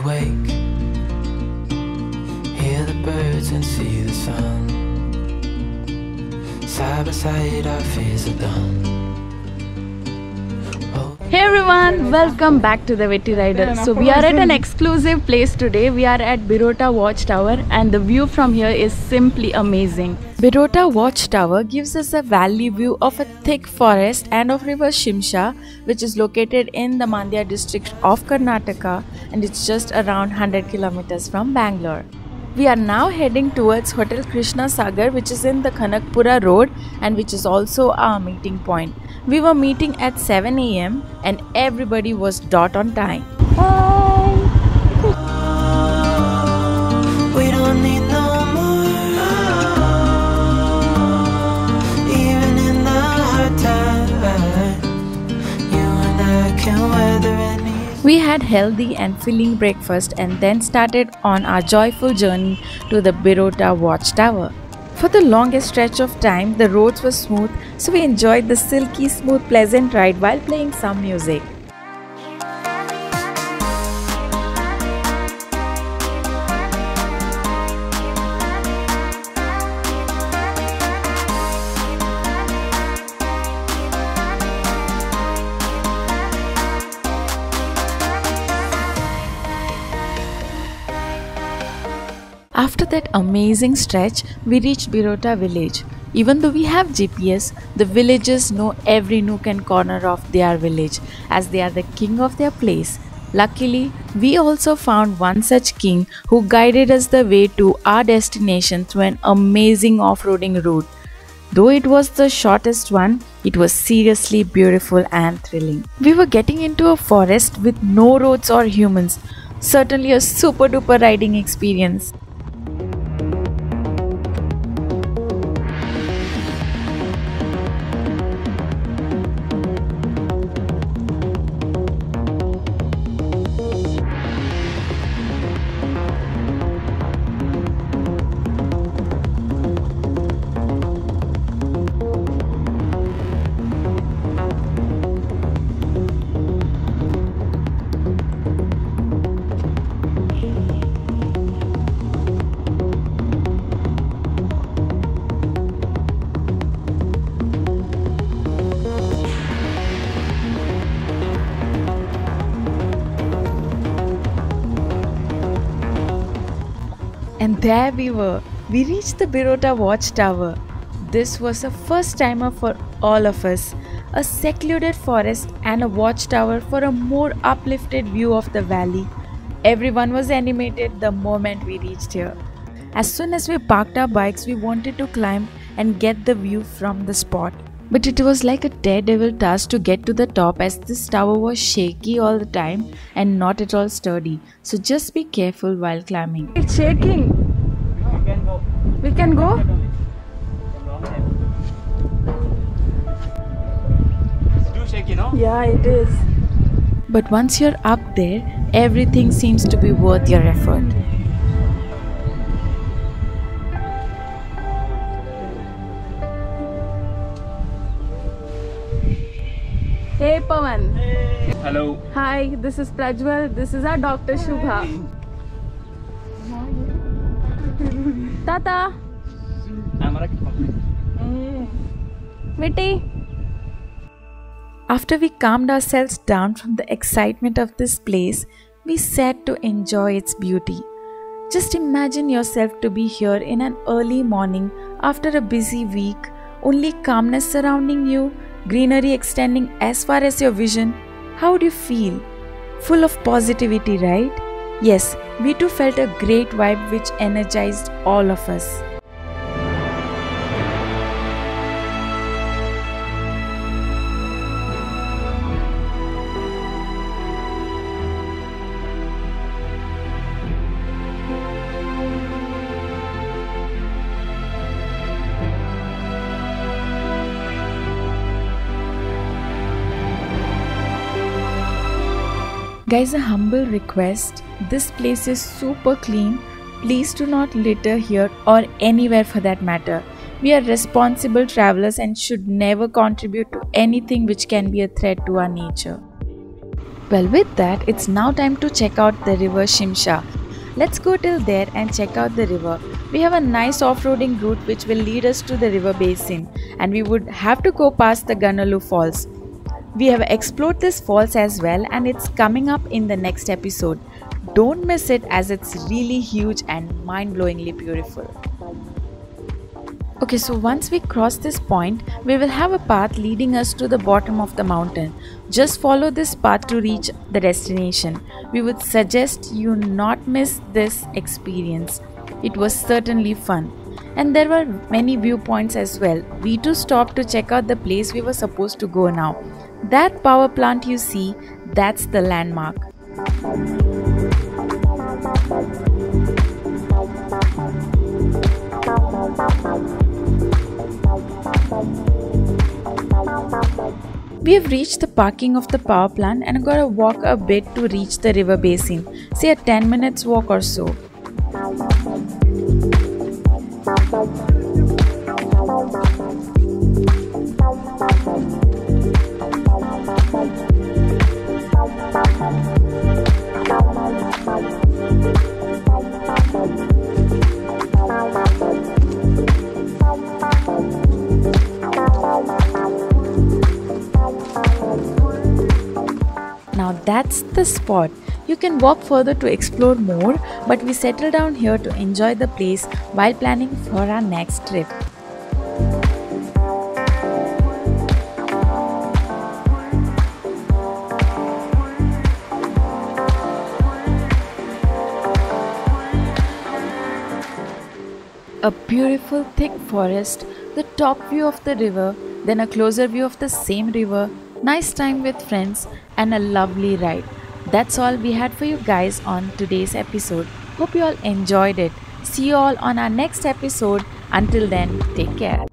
wake, hear the birds and see the sun. Side by side our fears are done. Hey everyone, welcome back to the Vetty Rider. So we are at an exclusive place today. We are at Birota Watchtower and the view from here is simply amazing. Birota Watchtower gives us a valley view of a thick forest and of river Shimsha, which is located in the Mandya district of Karnataka, and it's just around 100 kilometers from Bangalore. We are now heading towards Hotel Krishna Sagar, which is in the Kanakpura road and which is also our meeting point. We were meeting at 7 AM and everybody was dot on time. We don't need no more. Even in the hard time, you and I can weather any. We had healthy and filling breakfast and then started on our joyful journey to the Birota Watchtower. For the longest stretch of time, the roads were smooth, so we enjoyed the silky smooth pleasant ride while playing some music. After that amazing stretch, we reached Birota village. Even though we have GPS, the villagers know every nook and corner of their village as they are the king of their place. Luckily, we also found one such king who guided us the way to our destination through an amazing off-roading route. Though it was the shortest one, it was seriously beautiful and thrilling. We were getting into a forest with no roads or humans. Certainly a super duper riding experience. And there we were. We reached the Birota Watchtower. This was a first timer for all of us. A secluded forest and a watchtower for a more uplifted view of the valley. Everyone was animated the moment we reached here. As soon as we parked our bikes, we wanted to climb and get the view from the spot. But it was like a daredevil task to get to the top as this tower was shaky all the time and not at all sturdy. So just be careful while climbing. It's shaking. We can go? It's too shaky, no? Yeah, it is. But once you're up there, everything seems to be worth your effort. Hey Pawan. Hey. Hello. Hi, this is Prajwal. This is our Dr. Shubha. Tata. Vitty. After we calmed ourselves down from the excitement of this place, we sat to enjoy its beauty. Just imagine yourself to be here in an early morning after a busy week, only calmness surrounding you, greenery extending as far as your vision. How would you feel? Full of positivity, right? Yes, we too felt a great vibe which energized all of us. Guys, a humble request. This place is super clean. Please do not litter here or anywhere for that matter. We are responsible travelers and should never contribute to anything which can be a threat to our nature. Well, with that, it's now time to check out the river Shimsha. Let's go till there and check out the river. We have a nice off-roading route which will lead us to the river basin, and we would have to go past the Gunaloo Falls. We have explored this falls as well, and it's coming up in the next episode. Don't miss it as it's really huge and mind-blowingly beautiful. Okay, so once we cross this point, we will have a path leading us to the bottom of the mountain. Just follow this path to reach the destination. We would suggest you not miss this experience. It was certainly fun. And there were many viewpoints as well. We too stopped to check out the place we were supposed to go now. That power plant you see, that's the landmark. We have reached the parking of the power plant and gotta walk a bit to reach the river basin, say a 10 minutes walk or so. Now that's the spot. You can walk further to explore more, but we settle down here to enjoy the place while planning for our next trip. A beautiful thick forest, the top view of the river, then a closer view of the same river, nice time with friends, and a lovely ride. That's all we had for you guys on today's episode. Hope you all enjoyed it. See you all on our next episode. Until then, take care.